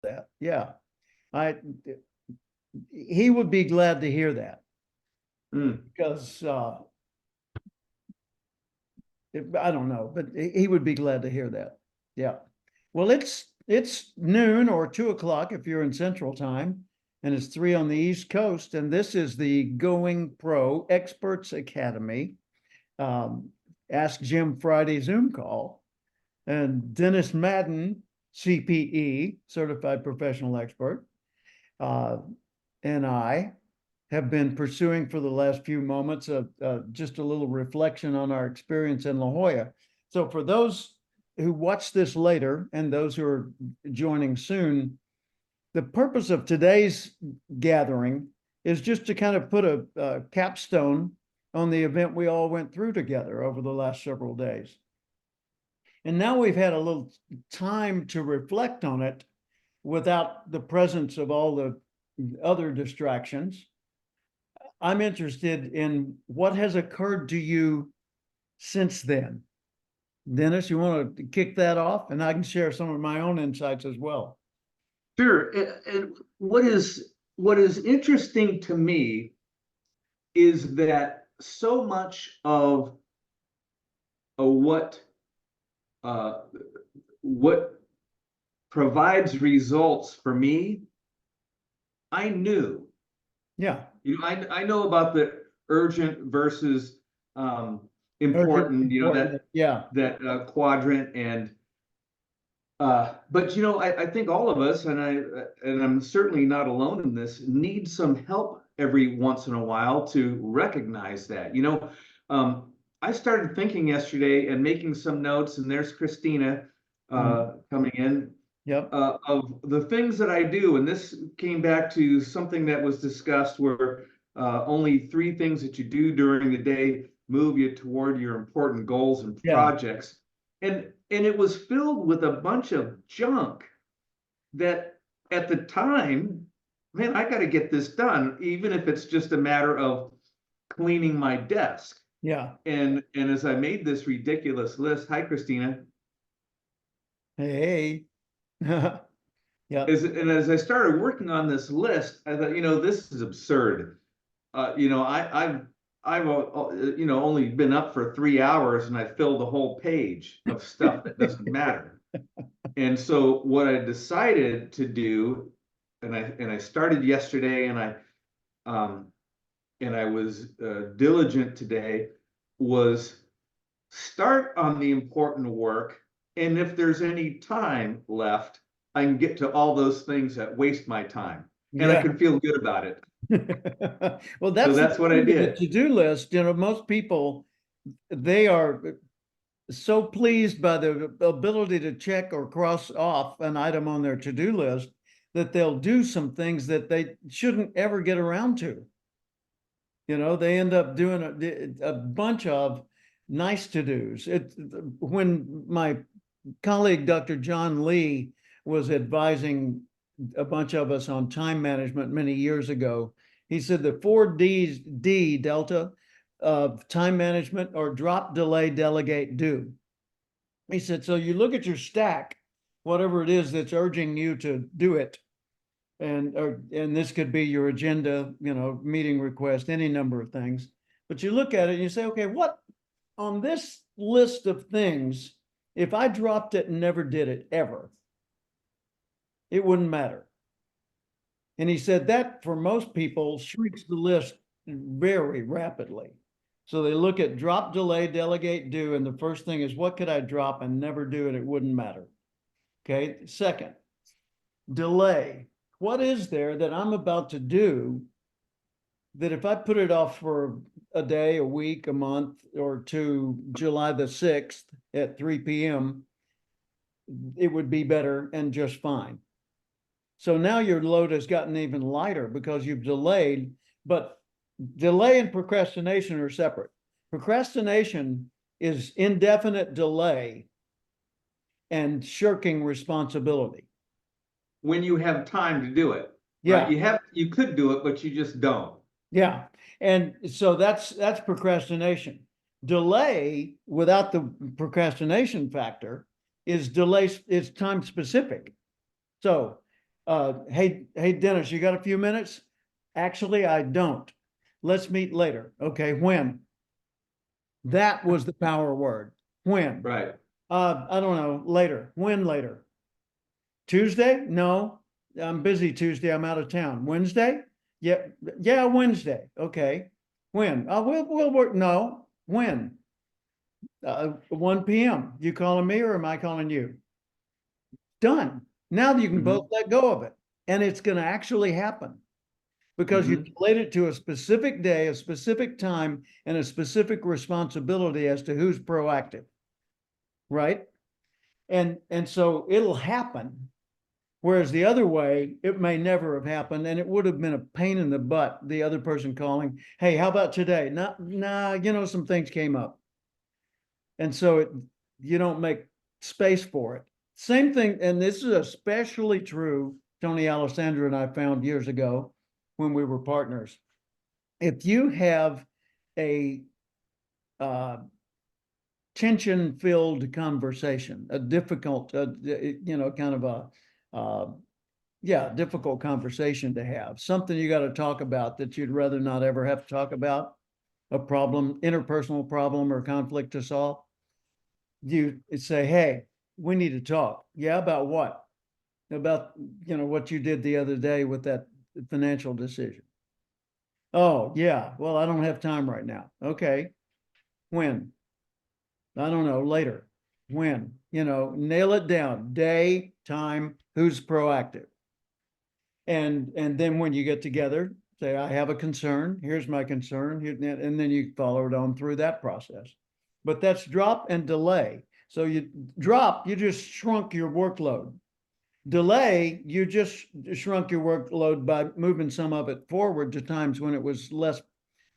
that. Yeah. I, he would be glad to hear that because, I don't know, but he would be glad to hear that. Yeah. Well, it's noon or 2 o'clock if you're in Central Time, and it's 3 on the East Coast. And this is the Going Pro Experts Academy. Ask Jim Friday Zoom call. And Dennis Madden, CPE, Certified Professional Expert, and I have been pursuing for the last few moments just a little reflection on our experience in La Jolla. So for those who watch this later and those who are joining soon, the purpose of today's gathering is just to kind of put a capstone on the event we all went through together over the last several days. And now we've had a little time to reflect on it without the presence of all the other distractions. I'm interested in what has occurred to you since then. Dennis, you want to kick that off? And I can share some of my own insights as well. Sure. And what is interesting to me is that so much of what provides results for me, I knew. Yeah. I know about the urgent versus important, that quadrant. And but I think all of us, and I'm certainly not alone in this, need some help every once in a while to recognize that. I started thinking yesterday and making some notes, and there's Christina coming in. Yep. Of the things that I do, and this came back to something that was discussed where only 3 things that you do during the day move you toward your important goals and projects. And it was filled with a bunch of junk that at the time, man, I got to get this done, even if it's just a matter of cleaning my desk. Yeah. And as I made this ridiculous list, hi, Christina. Hey. Yeah. As I started working on this list, I thought, this is absurd. I've only been up for 3 hours and I filled the whole page of stuff that doesn't matter. And so what I decided to do, and I started yesterday, and I was diligent today, was start on the important work, and if there's any time left, I can get to all those things that waste my time, and I can feel good about it. Well, that's what I did. The to-do list, most people, they are so pleased by the ability to check or cross off an item on their to-do list that they'll do some things that they shouldn't ever get around to. They end up doing a bunch of nice to-dos. When my colleague, Dr. John Lee, was advising a bunch of us on time management many years ago, he said the 4D delta of time management are drop, delay, delegate, do. He said, so you look at your stack, whatever it is that's urging you to do it. And this could be your agenda, meeting request, any number of things. But you look at it and you say, okay, what on this list of things, if I dropped it and never did it ever, it wouldn't matter. And he said that for most people shrinks the list very rapidly. So they look at drop, delay, delegate, do, and the first thing is, what could I drop and never do, and it wouldn't matter? Okay. Second, delay. What is there that I'm about to do that if I put it off for a day, a week, a month, or to July the 6th at 3 p.m., it would be better and just fine. So now your load has gotten even lighter because you've delayed, but delay and procrastination are separate. Procrastination is indefinite delay and shirking responsibility. When you have time to do it. Yeah. Right? You could do it, but you just don't. Yeah. And so that's procrastination. Delay without the procrastination factor is delay, is time specific. So Hey, Dennis, you got a few minutes? Actually, I don't. Let's meet later. Okay, when? That was the power word. When? Right. I don't know, later. When later? Tuesday? No, I'm busy Tuesday. I'm out of town. Wednesday? Yeah, yeah, Wednesday. Okay. When? We'll work. No, when? 1 p.m. You calling me or am I calling you? Done. Now you can both Mhm. let go of it. And it's going to actually happen because you Mhm. relate it to a specific day, a specific time, and a specific responsibility as to who's proactive. Right. And so it'll happen. Whereas the other way, it may never have happened and it would have been a pain in the butt, the other person calling, hey, how about today? Nah, some things came up. And so you don't make space for it. Same thing, and this is especially true, Tony Alessandra and I found years ago when we were partners. If you have a uh, tension-filled conversation, a difficult, kind of difficult conversation to have, something you got to talk about that you'd rather not ever have to talk about, a problem, interpersonal problem or conflict to solve, you say, hey, we need to talk. Yeah, about what? About, what you did the other day with that financial decision. Oh, yeah. Well, I don't have time right now. Okay. When? I don't know, later. When? Nail it down. Day, time, who's proactive. And then when you get together, say, I have a concern. Here's my concern. And then you follow it on through that process. But that's drop and delay. So you drop, you just shrunk your workload. Delay, you just shrunk your workload by moving some of it forward to times when it was less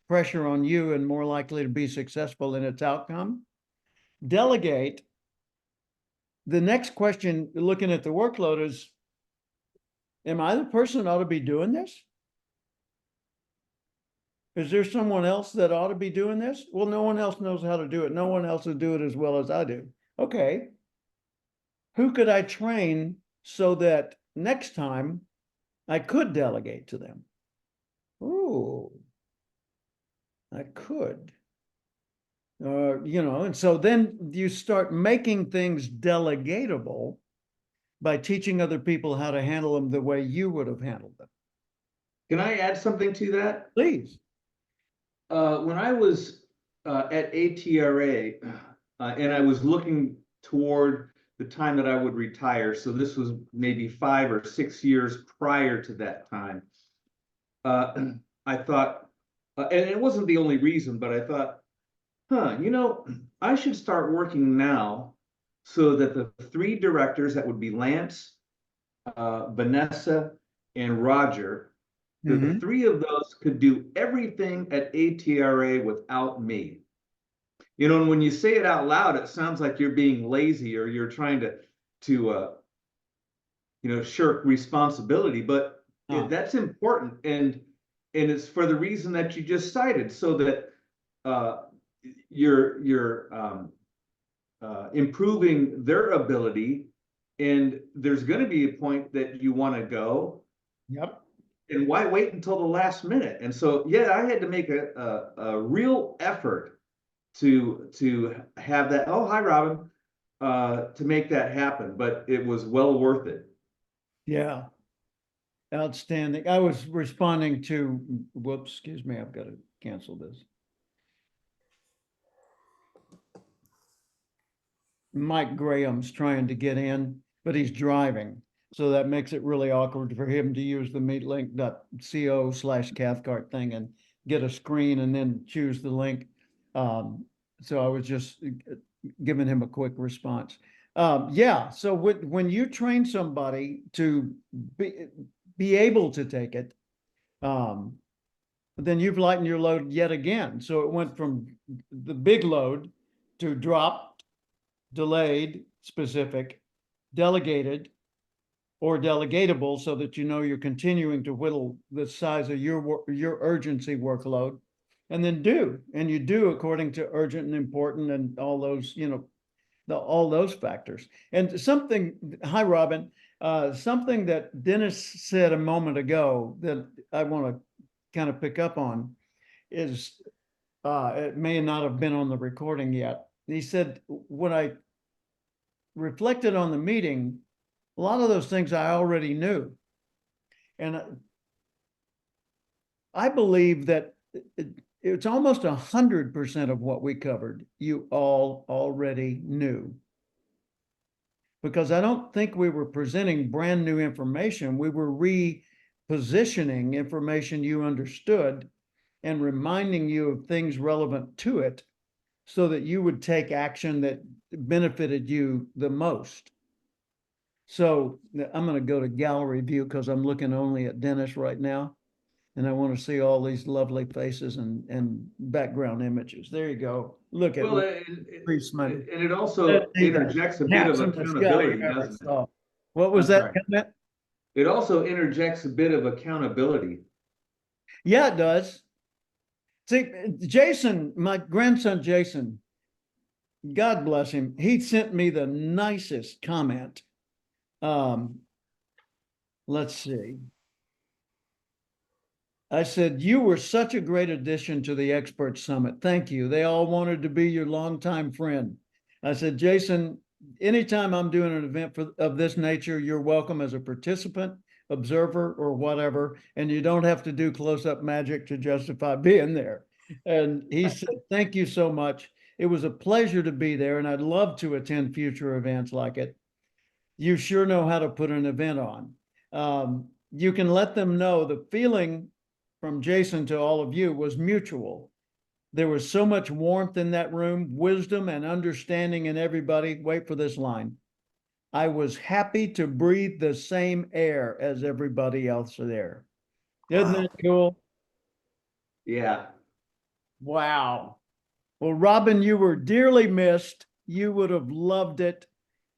pressure on you and more likely to be successful in its outcome. Delegate, the next question looking at the workload is, am I the person that ought to be doing this? Is there someone else that ought to be doing this? Well, no one else knows how to do it. No one else will do it as well as I do. Okay. Who could I train so that next time I could delegate to them? Oh, I could. And so then you start making things delegatable by teaching other people how to handle them the way you would have handled them. Can I add something to that? Please. When I was at ATRA, and I was looking toward the time that I would retire, so this was maybe 5 or 6 years prior to that time. I thought, and it wasn't the only reason, but I thought, I should start working now so that the three directors, that would be Lance, Vanessa, and Roger, the Mhm. three of those could do everything at ATRA without me. And when you say it out loud, it sounds like you're being lazy or you're trying to shirk responsibility, but Ah, that's important, and it's for the reason that you just cited, so that uh, you're improving their ability, and there's going to be a point that you want to go, yep. and why wait until the last minute? And so, yeah, I had to make a real effort to have that. Oh, hi, Robin. To make that happen, but it was well worth it. Yeah. Outstanding. I was responding to, whoops, excuse me, I've got to cancel this. Mike Graham's trying to get in, but he's driving. So that makes it really awkward for him to use the meetlink.co/Cathcart thing and get a screen and then choose the link. So I was just giving him a quick response. Yeah, so when you train somebody to be able to take it, then you've lightened your load yet again. So it went from the big load to dropped, delayed, specific, delegated, or delegatable, so that you're continuing to whittle the size of your urgency workload, and then you do according to urgent and important and all those, all those factors. And something, hi Robin, Something that Dennis said a moment ago that I want to kind of pick up on is, it may not have been on the recording yet. He said, when I reflected on the meeting, a lot of those things I already knew. And I believe that it's almost 100% of what we covered, you all already knew. Because I don't think we were presenting brand new information. We were repositioning information you understood and reminding you of things relevant to it so that you would take action that benefited you the most. So I'm going to go to gallery view because I'm looking only at Dennis right now. And I want to see all these lovely faces and background images. There you go. Look at Well, and it also interjects a bit of accountability, doesn't it? What was that comment? It also interjects a bit of accountability. Yeah, it does. See, Jason, my grandson Jason, God bless him, he sent me the nicest comment. Let's see. I said, you were such a great addition to the Expert Summit. Thank you. They all wanted to be your longtime friend. I said, Jason, anytime I'm doing an event of this nature, you're welcome as a participant, observer, or whatever, and you don't have to do close-up magic to justify being there. And he said, thank you so much. It was a pleasure to be there, and I'd love to attend future events like it. You sure know how to put an event on. You can let them know the feeling from Jason to all of you was mutual. There was so much warmth in that room, wisdom and understanding in everybody. Wait for this line. I was happy to breathe the same air as everybody else there. Isn't that cool? Yeah. Wow. Well, Robin, you were dearly missed. You would have loved it.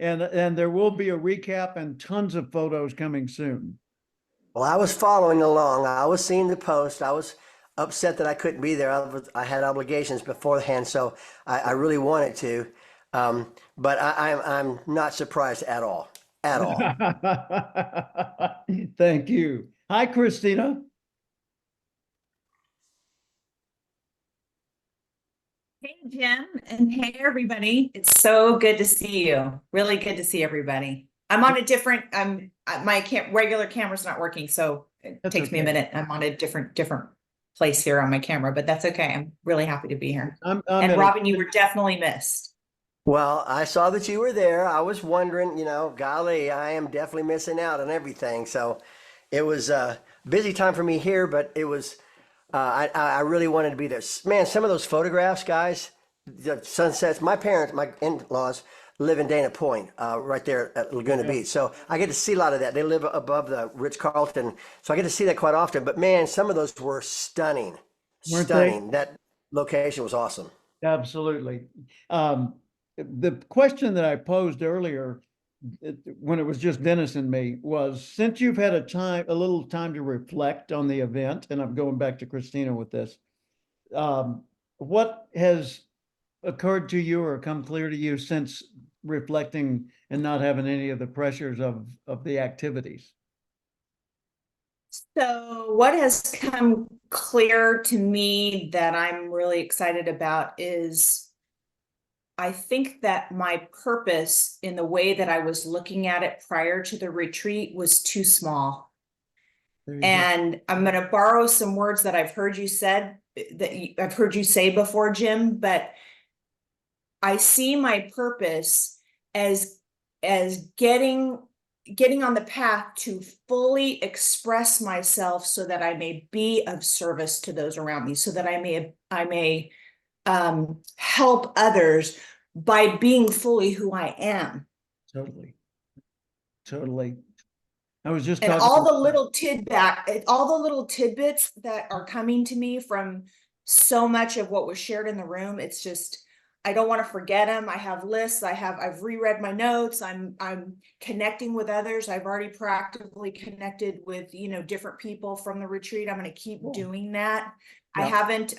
And there will be a recap and tons of photos coming soon. Well, I was following along. I was seeing the post. I was upset that I couldn't be there. I had obligations beforehand, so I really wanted to. But I'm not surprised at all. At all. Thank you. Hi, Christina. Hey, Jim, and hey, everybody. It's so good to see you. Really good to see everybody. I'm on a different, my regular camera's not working, so it takes me a minute. I'm on a different place here on my camera, but that's okay. I'm really happy to be here. And Robin, you were definitely missed. Well, I saw that you were there. I was wondering, golly, I am definitely missing out on everything. So it was a busy time for me here, but it was, I really wanted to be there. Man, some of those photographs, guys, the sunsets, my in-laws, live in Dana Point, right there at Laguna Beach. So I get to see a lot of that. They live above the Ritz-Carlton. So I get to see that quite often. But man, some of those were stunning. Stunning. That location was awesome. Absolutely. The question that I posed earlier, when it was just Dennis and me, was since you've had a little time to reflect on the event, and I'm going back to Christina with this, what has occurred to you or come clear to you since reflecting and not having any of the pressures of the activities? So what has come clear to me that I'm really excited about is I think that my purpose in the way that I was looking at it prior to the retreat was too small. And I'm going to borrow some words that I've heard you said I've heard you say before, Jim, but I see my purpose as getting on the path to fully express myself so that I may be of service to those around me, so that I may help others by being fully who I am. Totally. I was just and talking all the little tidbits that are coming to me from so much of what was shared in the room. It's just, I don't want to forget them. I have lists. I've reread my notes. I'm connecting with others. I've already proactively connected with, different people from the retreat. I'm going to keep doing that. Yeah. I haven't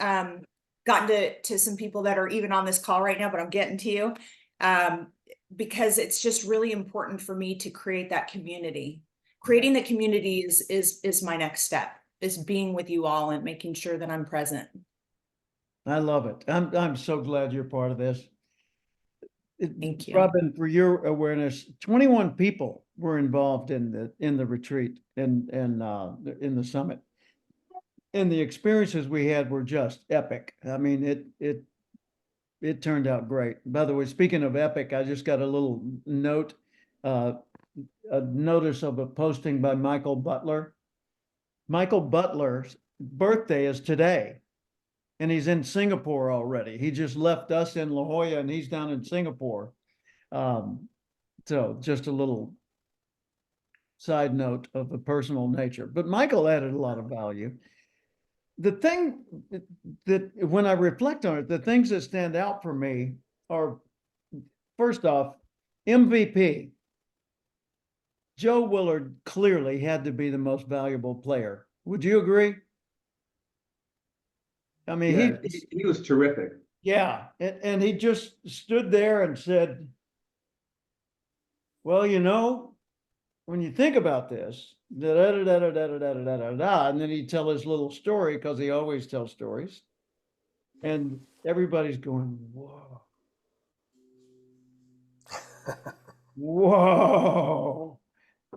gotten to some people that are even on this call right now, but I'm getting to you. because it's just really important for me to create that community. Creating the community is my next step, is being with you all and making sure that I'm present. I love it. I'm so glad you're part of this. Thank you. Robin, for your awareness, 21 people were involved in the retreat and in the summit. And the experiences we had were just epic. I mean, it turned out great. By the way, speaking of epic, I just got a little note, a notice of a posting by Michael Butler. Michael Butler's birthday is today, and he's in Singapore already. He just left us in La Jolla, and he's down in Singapore. So just a little side note of a personal nature. But Michael added a lot of value. The thing that when I reflect on it, the things that stand out for me are, first off, MVP. Joe Willard clearly had to be the most valuable player. Would you agree? I mean, Yeah, he was terrific. yeah, and he just stood there and said, well, you know, when you think about this, da da da da da da da da da da, and then he'd tell his little story, because he always tells stories. And everybody's going, whoa. Whoa,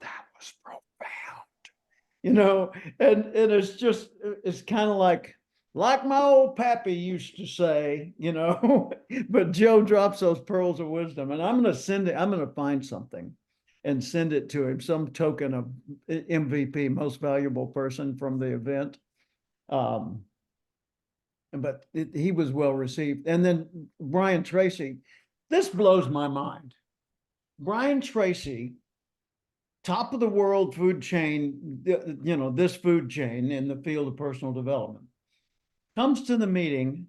that was profound. You know, and it's just, it's kind of like my old pappy used to say, you know, but Joe drops those pearls of wisdom, and I'm going to find something and send it to him, some token of MVP, most valuable person from the event. But he was well received. And then Brian Tracy, this blows my mind. Brian Tracy, top of the world food chain, you know, this food chain in the field of personal development, comes to the meeting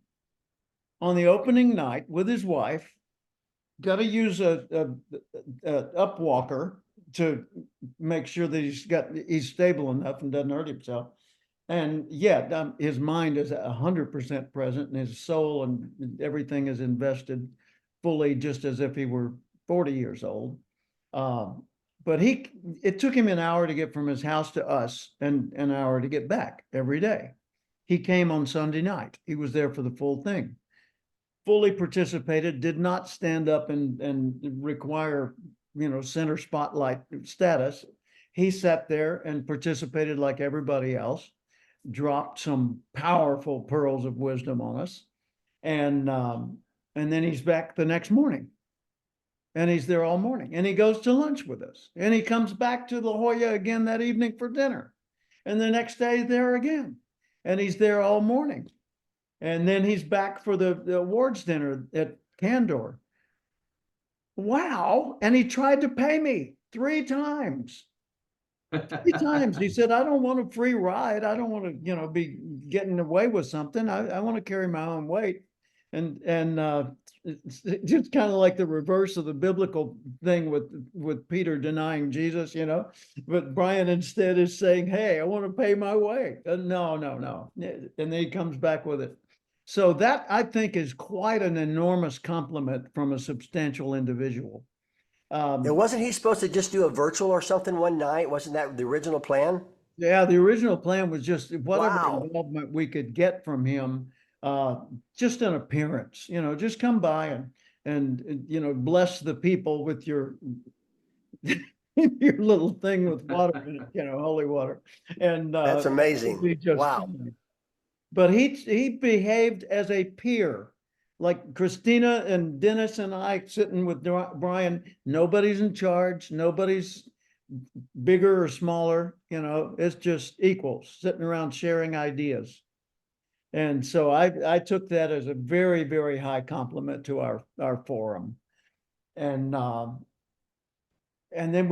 on the opening night with his wife, got to use a up walker to make sure that he's stable enough and doesn't hurt himself. And yet his mind is 100% present, and his soul and everything is invested fully, just as if he were 40 years old. But it took him an hour to get from his house to us and an hour to get back every day. He came on Sunday night. He was there for the full thing. Fully participated, did not stand up and require, you know, center spotlight status. He sat there and participated like everybody else, dropped some powerful pearls of wisdom on us. And then he's back the next morning. And he's there all morning. And he goes to lunch with us. And he comes back to La Jolla again that evening for dinner. And the next day there again. And he's there all morning. And then he's back for the awards dinner at Candor. Wow. And he tried to pay me 3 times. 3 times. He said, I don't want a free ride. I don't want to, you know, be getting away with something. I want to carry my own weight. And it's just kind of like the reverse of the biblical thing with Peter denying Jesus, you know. But Brian instead is saying, hey, I want to pay my way. No. And then he comes back with it. So that, I think, is quite an enormous compliment from a substantial individual. And wasn't he supposed to just do a virtual or something one night? Wasn't that the original plan? Yeah, the original plan was just whatever Wow. involvement we could get from him, just an appearance, you know, just come by and you know, bless the people with your your little thing with water in it, you know, holy water. And That's amazing. we just- Wow. But he behaved as a peer, like Christina and Dennis and I sitting with Brian. Nobody's in charge. Nobody's bigger or smaller. You know, it's just equals sitting around sharing ideas. And so I took that as a very, very high compliment to our forum. And then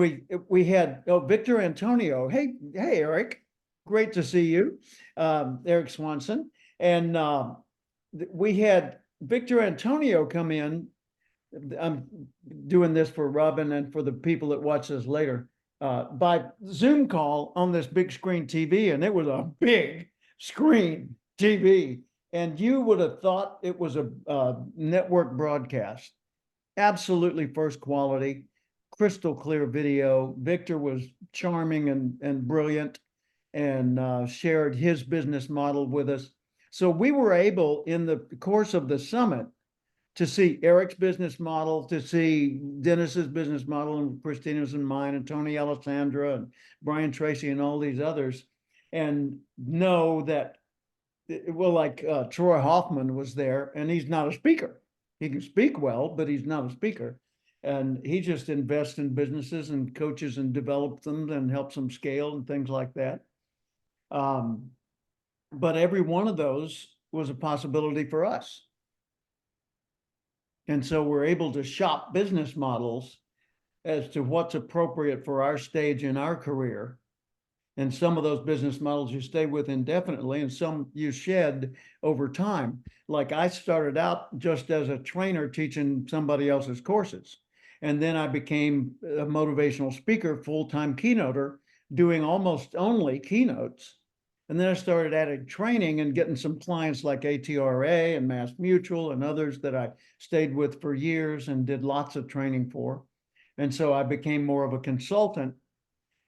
we had Victor Antonio. Hey, Eric. Great to see you, Eric Swanson. And we had Victor Antonio come in. I'm doing this for Robin and for the people that watch this later, by Zoom call on this big screen TV. And it was a big screen TV. And you would have thought it was a network broadcast. absolutely first quality, crystal clear video. Victor was charming and brilliant, and shared his business model with us. So we were able, in the course of the summit, to see Eric's business model, to see Dennis's business model, and Christina's and mine, and Tony Alessandra and Brian Tracy and all these others, and know that, well, like Troy Hoffman was there, and he's not a speaker. He can speak well, but he's not a speaker. And he just invests in businesses and coaches and develops them and helps them scale and things like that. But every one of those was a possibility for us. And so we're able to shop business models as to what's appropriate for our stage in our career. And some of those business models you stay with indefinitely, and some you shed over time. Like I started out just as a trainer teaching somebody else's courses. And then I became a motivational speaker, full-time keynoter, doing almost only keynotes. And then I started adding training and getting some clients like ATRA and Mass Mutual and others that I stayed with for years and did lots of training for. And so I became more of a consultant.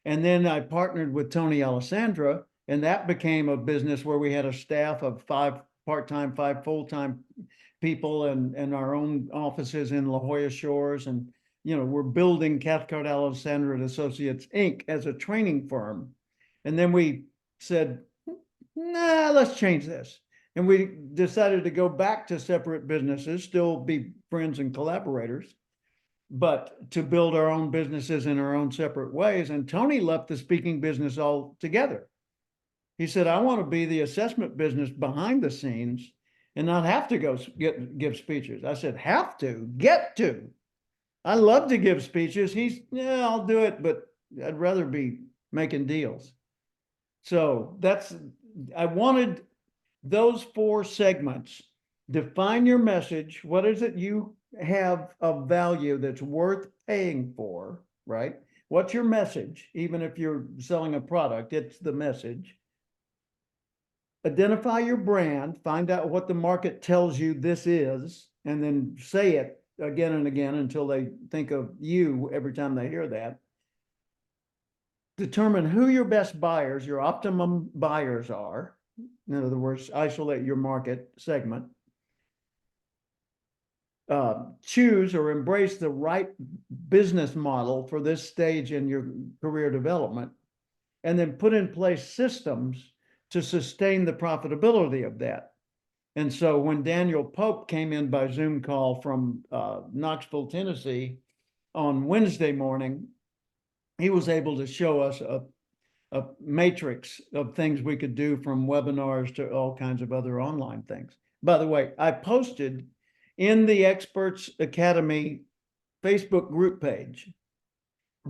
And then I partnered with Tony Alessandra, and that became a business where we had a staff of 5 part-time, 5 full-time people, and our own offices in La Jolla Shores. And, we're building Cathcart Alessandra and Associates, Inc. as a training firm. And then we said, nah, let's change this. And we decided to go back to separate businesses, still be friends and collaborators, but to build our own businesses in our own separate ways. And Tony left the speaking business altogether. He said, I want to be the assessment business behind the scenes and not have to go give speeches. I said, have to, get to. I love to give speeches. Yeah, I'll do it, but I'd rather be making deals. So I wanted those 4 segments. Define your message. What is it you have of value that's worth paying for, right? What's your message? Even if you're selling a product, it's the message. Identify your brand, find out what the market tells you this is, and then say it again and again until they think of you every time they hear that. Determine who your best buyers, your optimum buyers are. In other words, isolate your market segment. Choose or embrace the right business model for this stage in your career development, and then put in place systems to sustain the profitability of that. And so when Daniel Pope came in by Zoom call from Knoxville, Tennessee on Wednesday morning, he was able to show us a matrix of things we could do, from webinars to all kinds of other online things. By the way, I posted in the Experts Academy Facebook group page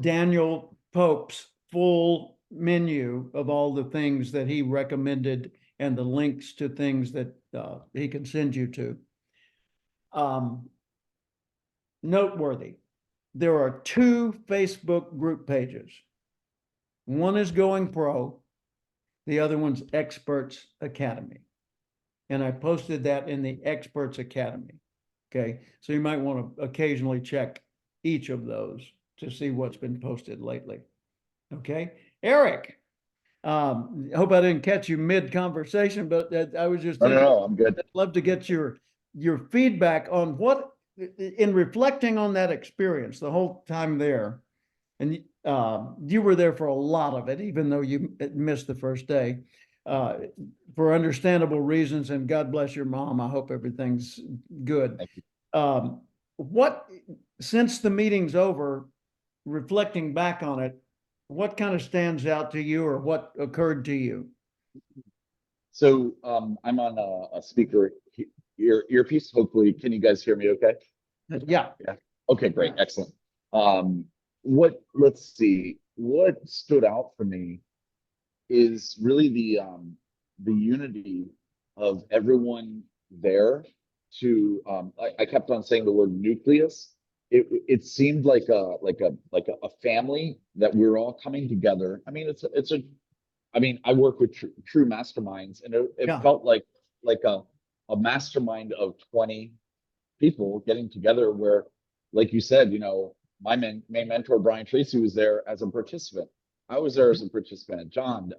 Daniel Pope's full menu of all the things that he recommended and the links to things that he can send you to. Noteworthy, there are 2 Facebook group pages. One is Going Pro, the other one's Experts Academy. And I posted that in the Experts Academy. Okay, so you might want to occasionally check each of those to see what's been posted lately. Okay, Eric, hope I didn't catch you mid-conversation, but I was just thinking, No, I'm good. I'd love to get your feedback on what, in reflecting on that experience the whole time there, and you were there for a lot of it, even though you missed the first day, for understandable reasons, and God bless your mom. I hope everything's good. Thank you. What, since the meeting's over, reflecting back on it, what kind of stands out to you, or what occurred to you? So I'm on a speaker earpiece. Hopefully, can you guys hear me okay? Yeah. Okay, great. Excellent. Let's see, what stood out for me is really the unity of everyone there to, I kept on saying the word nucleus. It seemed like a family, that we're all coming together. I mean, I work with true masterminds, and it felt like a mastermind of 20 people getting together, where like you said, you know, my main mentor, Brian Tracy, was there as a participant. I was there as a participant. John,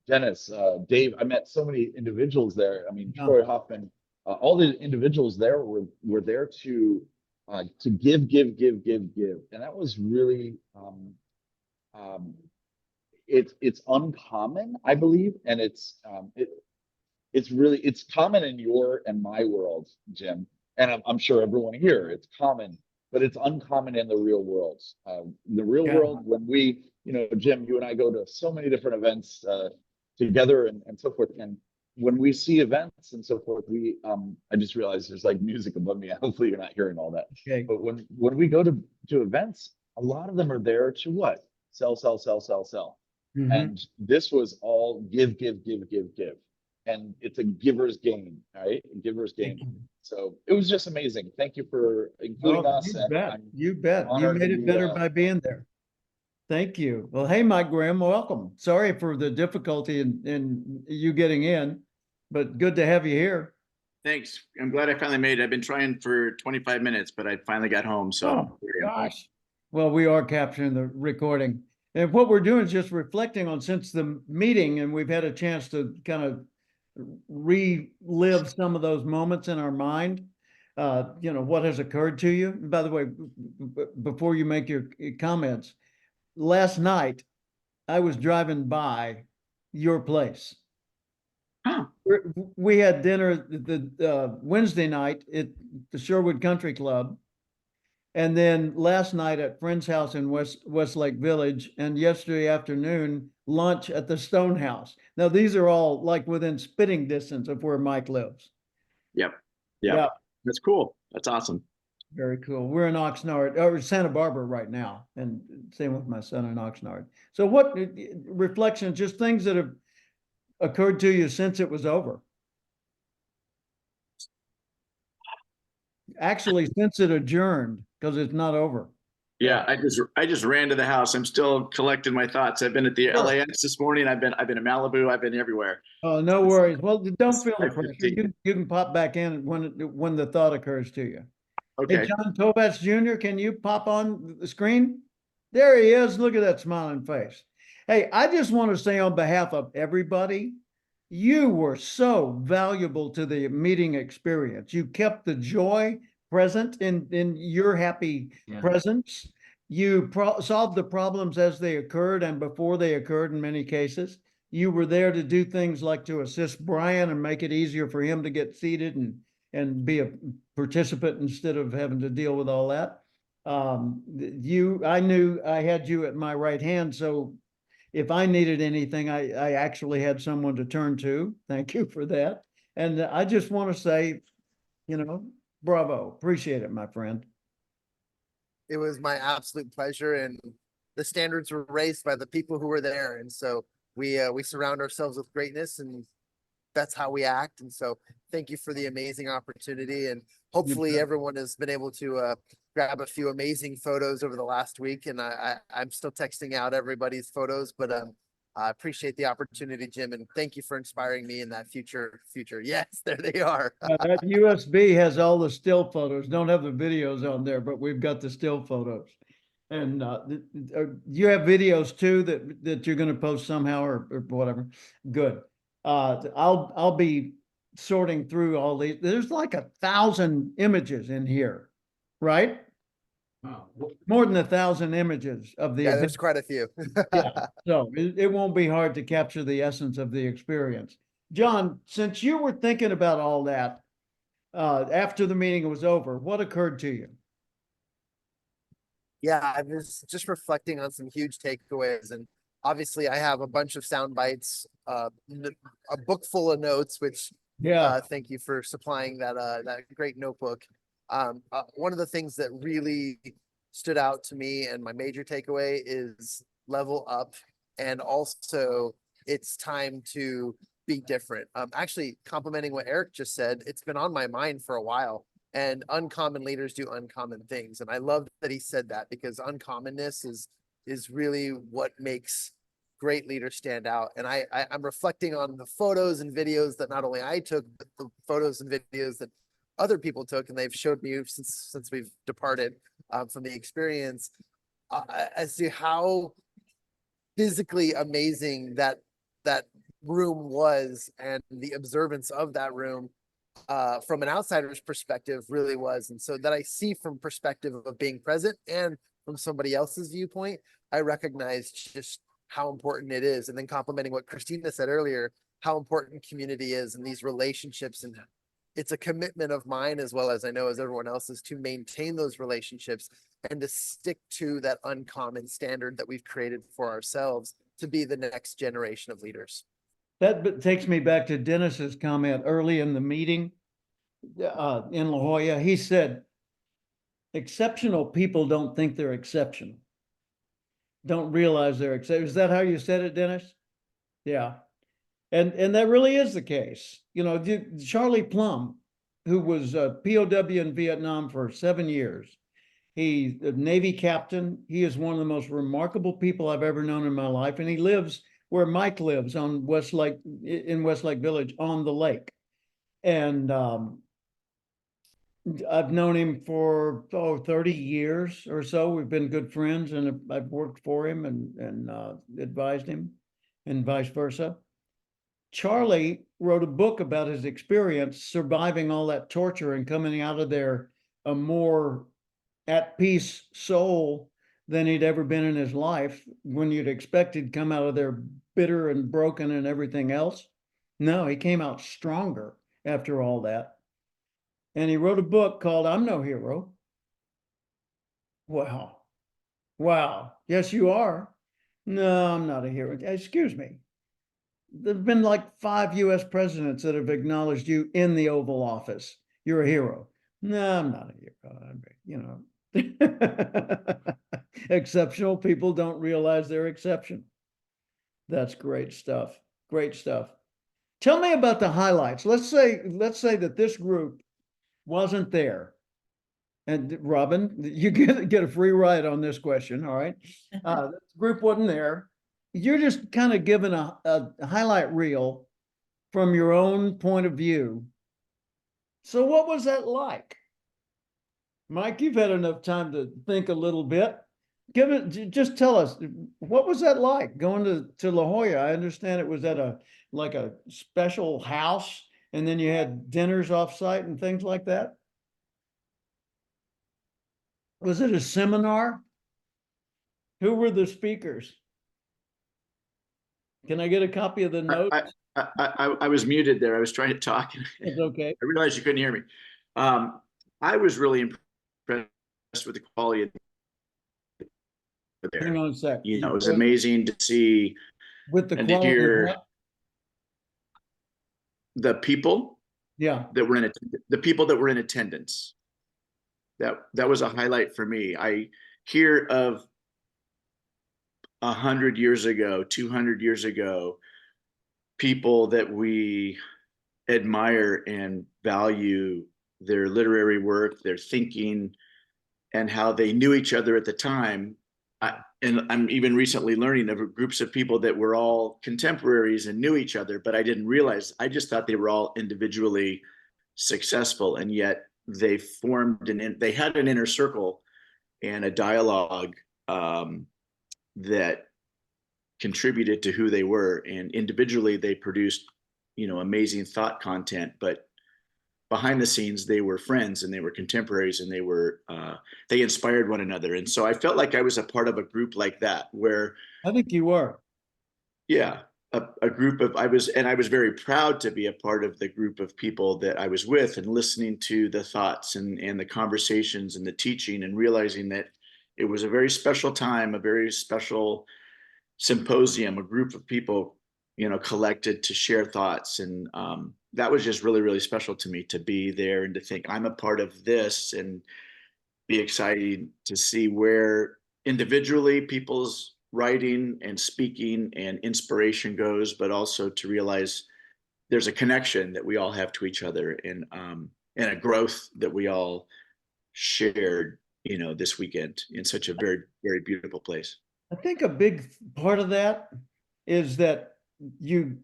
Dennis, Dave, I met so many individuals there. I mean, Yeah. Troy Hoffman, all the individuals there were there to give. And that was really, it's uncommon, I believe. And it's common in your and my world, Jim. And I'm sure everyone here, it's common, but it's uncommon in the real world. The real Yeah. world, when we, you know, Jim, you and I go to so many different events together and so forth. And when we see events and so forth, I just realized there's like music above me. Hopefully you're not hearing all that. Okay. But when we go to events, a lot of them are there to what? Sell. Mhm. And this was all give. And it's a giver's game, right? A giver's game. Thank you. So it was just amazing. Thank you for including Oh, us. you And bet. I'm You bet. You honored made to it be, better by being there. Thank you. Well, hey, Mike Graham, welcome. Sorry for the difficulty in you getting in, but good to have you here. Thanks. I'm glad I finally made it. I've been trying for 25 minutes, but I finally got home. So Oh, gosh. Well, we are capturing the recording. And what we're doing is just reflecting on since the meeting, and we've had a chance to kind of relive some of those moments in our mind. You know, what has occurred to you. And by the way, before you make your comments, last night I was driving by your place. Huh. We had dinner the Wednesday night at the Sherwood Country Club. And then last night at friend's house in Westlake Village, and yesterday afternoon, lunch at the Stone House. Now, these are all like within spitting distance of where Mike lives. Yep. Yeah. That's cool. That's awesome. Very cool. We're in Oxnard, or Santa Barbara right now, and same with my son in Oxnard. So what reflections, just things that have occurred to you since it was over? Actually, since it adjourned, because it's not over. Yeah. I just ran to the house. I'm still collecting my thoughts. I've been at the Sure. LAX this morning. I've been in Malibu. I've been everywhere. Oh, no worries. Well, don't feel the It's pressure. 5:15. You can pop back in when the thought occurs to you. Hey, Okay. John Tovats Jr., can you pop on the screen? There he is. Look at that smiling face. Hey, I just want to say on behalf of everybody, you were so valuable to the meeting experience. You kept the joy present in your happy presence. You solved the problems as they occurred and before they occurred in many cases. You were there to do things like to assist Brian and make it easier for him to get seated and be a participant instead of having to deal with all that. I knew I had you at my right hand, so if I needed anything, I actually had someone to turn to. Thank you for that. And I just want to say, you know, bravo. Appreciate it, my friend. It was my absolute pleasure, and the standards were raised by the people who were there. And so we surround ourselves with greatness, and that's how we act. And so thank you for the amazing opportunity. And hopefully bet. everyone has been able to grab a few amazing photos over the last week. And I'm still texting out everybody's photos, but I appreciate the opportunity, Jim, and thank you for inspiring me in that future. Yes, there they are. That USB has all the still photos. Don't have the videos on there, but we've got the still photos. And you have videos too that you're going to post somehow or whatever. Good. I'll be sorting through all these. There's like 1,000 images in here, right? Wow. More than 1,000 images of the Yeah, event. there's quite a few. Yeah, so it won't be hard to capture the essence of the experience. John, since you were thinking about all that after the meeting was over, what occurred to you? Yeah, I was just reflecting on some huge takeaways, and obviously I have a bunch of sound bites, a book full of notes, which Yeah, thank you for supplying that great notebook. One of the things that really stood out to me and my major takeaway is level up, and also it's time to be different. Actually, complimenting what Eric just said, it's been on my mind for a while. And uncommon leaders do uncommon things, and I love that he said that, because uncommonness is really what makes great leaders stand out. And I'm reflecting on the photos and videos that not only I took, but the photos and videos that other people took, and they've showed me since we've departed. from the experience as to how physically amazing that room was, and the observance of that room from an outsider's perspective really was. And so that I see from perspective of being present and from somebody else's viewpoint, I recognize just how important it is. And then complimenting what Christina said earlier, how important community is and these relationships. And it's a commitment of mine, as well as I know as everyone else's, to maintain those relationships and to stick to that uncommon standard that we've created for ourselves to be the next generation of leaders. Takes me back to Dennis's comment early in the meeting in La Jolla. He said, exceptional people don't think they're exceptional. Don't realize they're exceptional. Is that how you said it, Dennis? Yeah. And that really is the case. You know, Charlie Plum, who was a POW in Vietnam for 7 years, he's a Navy captain. He is one of the most remarkable people I've ever known in my life. And he lives where Mike lives on Westlake, in Westlake Village on the lake. And I've known him for 30 years or so. We've been good friends, and I've worked for him and advised him, and vice versa. Charlie wrote a book about his experience surviving all that torture and coming out of there a more at peace soul than he'd ever been in his life, when you'd expect he'd come out of there bitter and broken and everything else. No, he came out stronger after all that. And he wrote a book called I'm No Hero. Wow. Wow. Yes, you are. No, I'm not a hero. Excuse me. There've been like 5 US presidents that have acknowledged you in the Oval Office. You're a hero. No, I'm not a hero. You know, exceptional people don't realize they're exceptional. That's great stuff. Great stuff. Tell me about the highlights. Let's say that this group wasn't there. And Robin, you get a free ride on this question. All right. The group wasn't there. You're just kind of given a highlight reel from your own point of view. So what was that like? Mike, you've had enough time to think a little bit. Just tell us, what was that like going to La Jolla? I understand it was at a special house, and then you had dinners off site and things like that. Was it a seminar? Who were the speakers? Can I get a copy of the notes? I was muted there. I was trying to talk. It's okay. I realized you couldn't hear me. I was really impressed with the quality of there. Hang on a sec. You know, it was amazing to see with the and to quality of hear what? the people Yeah. that were in attendance. That was a highlight for me. I hear of 100 years ago, 200 years ago, people that we admire and value their literary work, their thinking, and how they knew each other at the time. And I'm even recently learning of groups of people that were all contemporaries and knew each other, but I didn't realize. I just thought they were all individually successful, and yet they formed they had an inner circle and a dialogue that contributed to who they were. And individually they produced, you know, amazing thought content, but behind the scenes they were friends and they were contemporaries, and they inspired one another. And so I felt like I was a part of a group like that, where I think you were. Yeah, a group of I was very proud to be a part of the group of people that I was with, and listening to the thoughts and the conversations and the teaching, and realizing that it was a very special time, a very special symposium, a group of people, you know, collected to share thoughts. And that was just really, really special to me, to be there and to think I'm a part of this, and be excited to see where individually people's writing and speaking and inspiration goes, but also to realize there's a connection that we all have to each other, and a growth that we all shared, you know, this weekend in such a very, very beautiful place. I think a big part of that is that you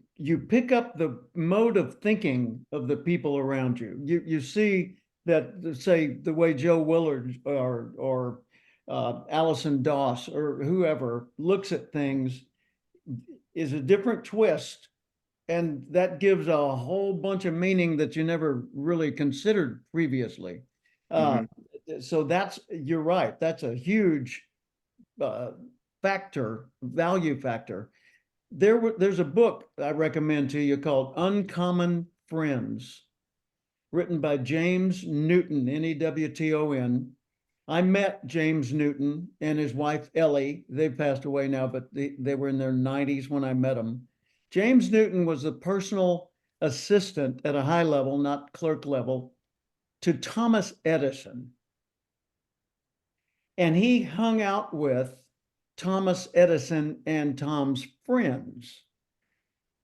pick up the mode of thinking of the people around you. You see that say the way Joe Willard or Allison Doss or whoever looks at things is a different twist. And that gives a whole bunch of meaning that you never really considered previously. So you're right. That's a huge value factor. There's a book I recommend to you called Uncommon Friends, written by James Newton, Newton. I met James Newton and his wife Ellie. They've passed away now, but they were in their 90s when I met them. James Newton was the personal assistant at a high level, not clerk level, to Thomas Edison. And he hung out with Thomas Edison and Tom's friends.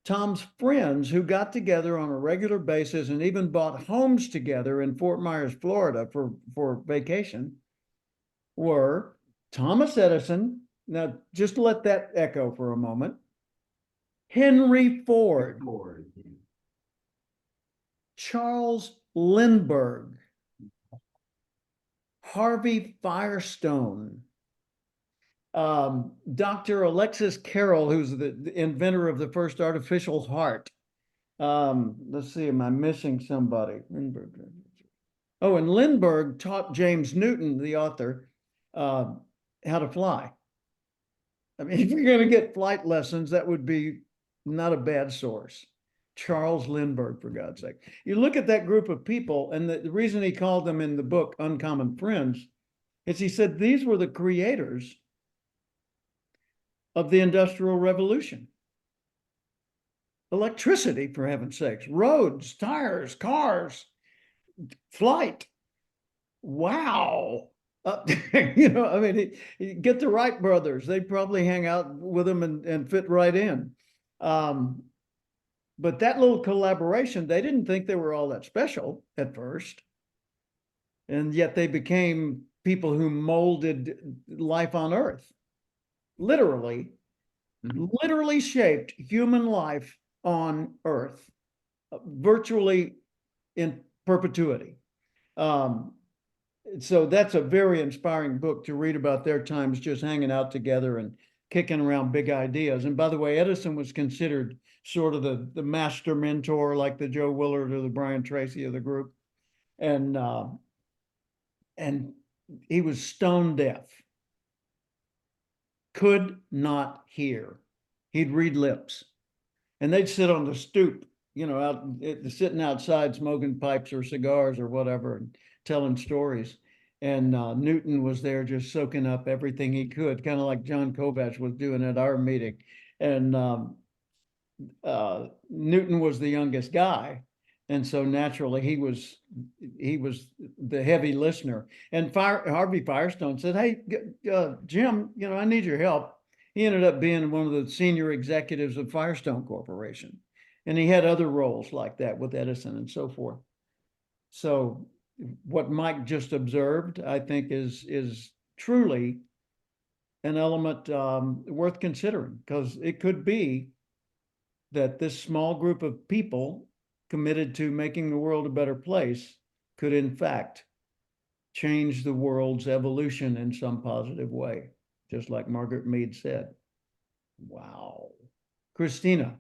Tom's friends, who got together on a regular basis and even bought homes together in Fort Myers, Florida for vacation, were Thomas Edison. Now, just let that echo for a moment. Henry Ford, Charles Lindbergh, Harvey Firestone, Dr. Alexis Carrel, who's the inventor of the first artificial heart. Let's see, am I missing somebody? Lindbergh. Oh, and Lindbergh taught James Newton, the author, how to fly. I mean, if you're going to get flight lessons, that would be not a bad source. Charles Lindbergh, for God's sake. You look at that group of people, and the reason he called them in the book Uncommon Friends is he said these were the creators of the Industrial Revolution. Electricity, for heaven's sakes, roads, tires, cars, flight. Wow. You know, I mean, get the Wright brothers. They probably hang out with them and fit right in. But that little collaboration, they didn't think they were all that special at first. And yet they became people who molded life on Earth. Literally shaped human life on Earth, virtually in perpetuity. So that's a very inspiring book to read about their times just hanging out together and kicking around big ideas. And by the way, Edison was considered sort of the master mentor, like the Joe Willard or the Brian Tracy of the group. And he was stone deaf. Could not hear. He'd read lips. And they'd sit on the stoop, you know, sitting outside smoking pipes or cigars or whatever and telling stories. And Newton was there just soaking up everything he could, kind of like John Kovach was doing at our meeting. And Newton was the youngest guy. And so naturally he was the heavy listener. And Harvey Firestone said, hey, Jim, you know, I need your help. He ended up being one of the senior executives of Firestone Corporation. And he had other roles like that with Edison and so forth. So what Mike just observed, I think, is truly an element worth considering, because it could be that this small group of people committed to making the world a better place could, in fact, change the world's evolution in some positive way, just like Margaret Mead said. Wow. Christina,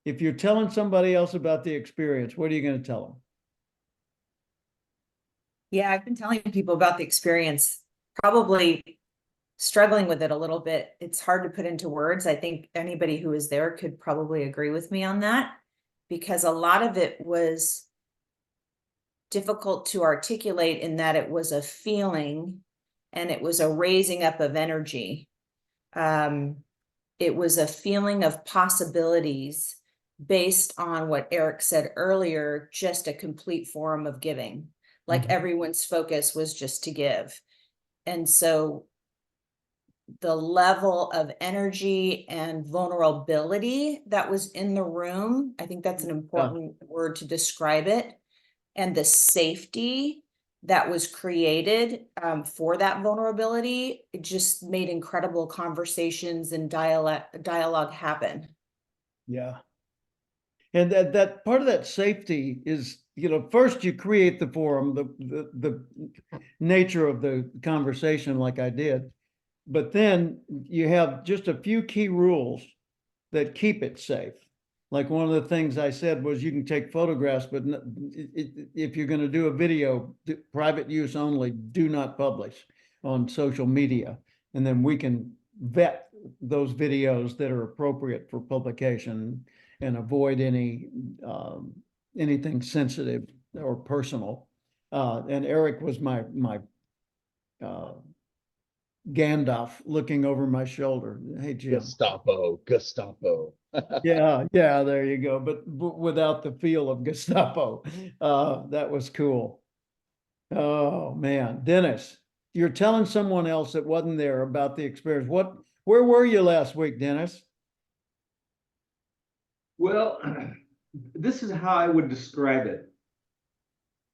if you're telling somebody else about the experience, what are you going to tell them? Yeah, I've been telling people about the experience, probably struggling with it a little bit. It's hard to put into words. I think anybody who was there could probably agree with me on that, because a lot of it was difficult to articulate in that it was a feeling and it was a raising up of energy. It was a feeling of possibilities based on what Eric said earlier, just a complete forum of giving. Like everyone's focus was just to give. And so the level of energy and vulnerability that was in the room, I think that's an important word to describe it. And the safety that was created for that vulnerability, it just made incredible conversations and dialogue happen. Yeah. And that part of that safety is, first you create the forum, the nature of the conversation like I did. But then you have just a few key rules that keep it safe. Like one of the things I said was you can take photographs, but if you're going to do a video, private use only, do not publish on social media. And then we can vet those videos that are appropriate for publication and avoid anything sensitive or personal. And Eric was my Gandalf looking over my shoulder. Hey, Jim. Gestapo. Yeah, there you go. But without the feel of Gestapo. That was cool. Oh, man. Dennis, you're telling someone else that wasn't there about the experience. Where were you last week, Dennis? Well, this is how I would describe it.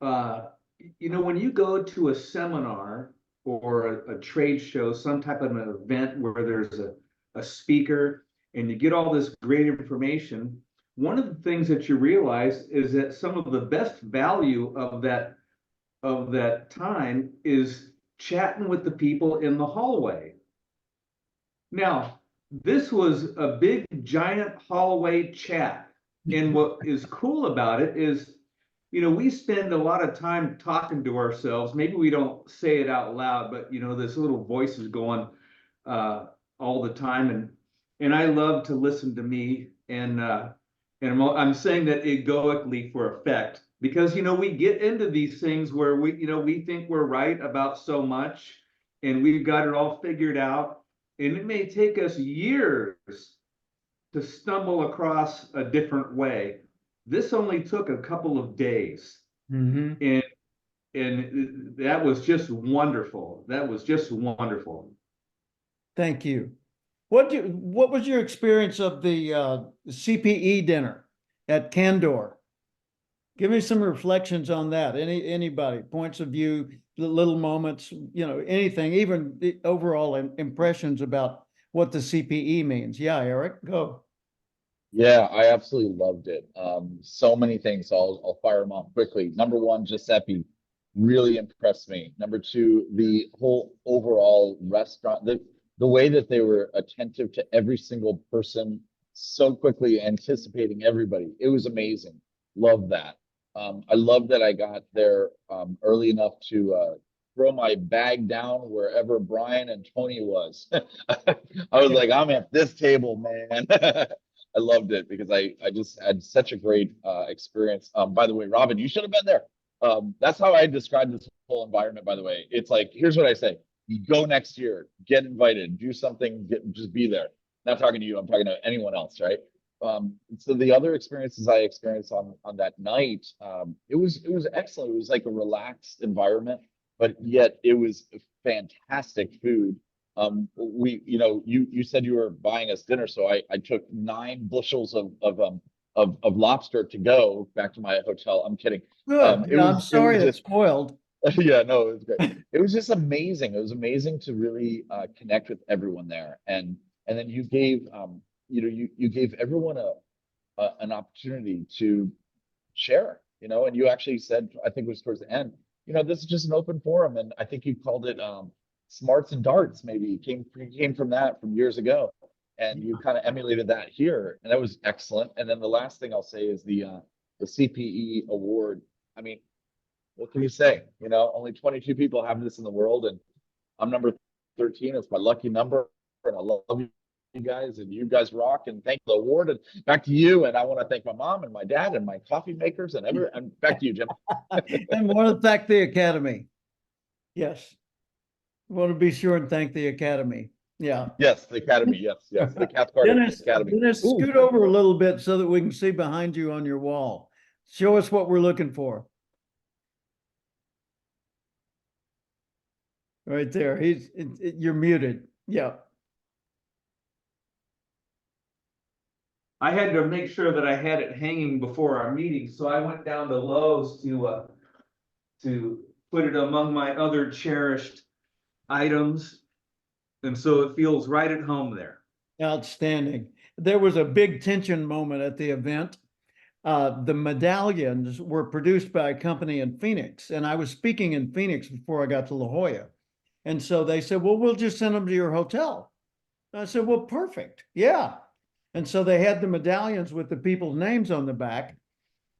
When you go to a seminar or a trade show, some type of an event where there's a speaker and you get all this great information, one of the things that you realize is that some of the best value of that time is chatting with the people in the hallway. Now, this was a big giant hallway chat. And what is cool about it is, we spend a lot of time talking to ourselves. Maybe we don't say it out loud, but this little voice is going all the time. And I love to listen to me. And I'm saying that egoically for effect, because we get into these things where we think we're right about so much and we've got it all figured out. And it may take us years to stumble across a different way. This only took a couple of days. Mm-hmm. And that was just wonderful. That was just wonderful. Thank you. What was your experience of the CPE dinner at Candor? Give me some reflections on that. Anybody, points of view, little moments, anything, even the overall impressions about what the CPE means. Yeah, Eric, go. Yeah, I absolutely loved it. So many things. I'll fire them off quickly. Number one, Giuseppe really impressed me. Number two, the whole overall restaurant, the way that they were attentive to every single person, so quickly anticipating everybody. It was amazing. Love that. I love that I got there early enough to throw my bag down wherever Brian and Tony was. I was like, I'm at this table, man. I loved it because I just had such a great experience. By the way, Robin, you should have been there. That's how I describe this whole environment, by the way. It's like, here's what I say. You go next year, get invited, do something, just be there. Not talking to you, I'm talking to anyone else, right? So the other experiences I experienced on that night, it was excellent. It was like a relaxed environment, but yet it was fantastic food. You said you were buying us dinner, so I took 9 bushels of lobster to go back to my hotel. I'm kidding. Good. I'm sorry it's spoiled. Yeah, no, it was great. It was just amazing. It was amazing to really connect with everyone there, and then you gave you gave everyone an opportunity to share, and you actually said, I think it was towards the end, this is just an open forum, and I think you called it smarts and darts. Maybe it came from that from years ago, and you kind of emulated that here, and that was excellent. And then the last thing I'll say is the CPE award. I mean, what can you say? Only 22 people have this in the world, and I'm number 13. It's my lucky number, and I love you guys, and you guys rock. And thank you for the award. And back to you. And I want to thank my mom and my dad and my coffee makers and back to you, Jim. And want to thank the Academy. Yes. I want to be sure and thank the Academy. Yeah. Yes, the Academy. Yes. The Cathcart Academy. Dennis, scoot over a little bit so that we can see behind you on your wall. Show us what we're looking for. Right there. You're muted. Yeah. I had to make sure that I had it hanging before our meeting, so I went down to Lowe's to put it among my other cherished items. And so it feels right at home there. Outstanding. There was a big tension moment at the event the medallions were produced by a company in Phoenix, and I was speaking in Phoenix before I got to La Jolla. And so they said, well, we'll just send them to your hotel. And I said, well, perfect. Yeah. And so they had the medallions with the people's names on the back,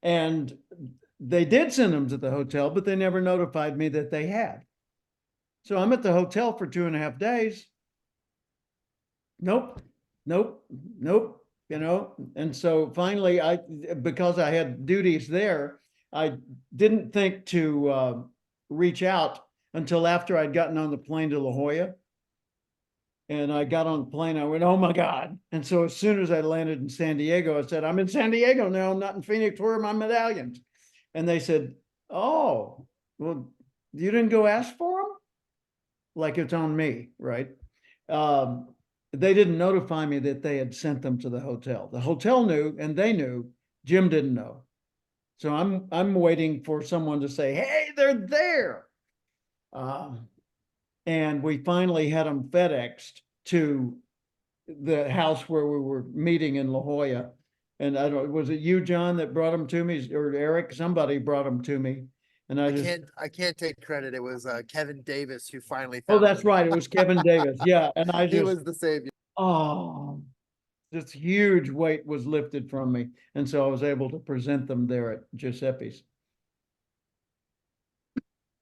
and they did send them to the hotel, but they never notified me that they had. So I'm at the hotel for 2.5 days. Nope, nope, nope. You know, and so finally because I had duties there, I didn't think to reach out until after I'd gotten on the plane to La Jolla. And I got on the plane, I went, oh my God. And so as soon as I landed in San Diego, I said, I'm in San Diego now, I'm not in Phoenix, where are my medallions? And they said, oh, well, you didn't go ask for them? Like it's on me, right? They didn't notify me that they had sent them to the hotel. The hotel knew, and they knew. Jim didn't know. So I'm waiting for someone to say, hey, they're there. And we finally had them FedExed to the house where we were meeting in La Jolla. And I don't, was it you, John, that brought them to me, or Eric? Somebody brought them to me. And I can't take credit. It was Kevin Davis who finally oh, found that's them. right. It was Kevin Davis. Yeah. And I He just, was the savior. oh, this huge weight was lifted from me. And so I was able to present them there at Giuseppe's.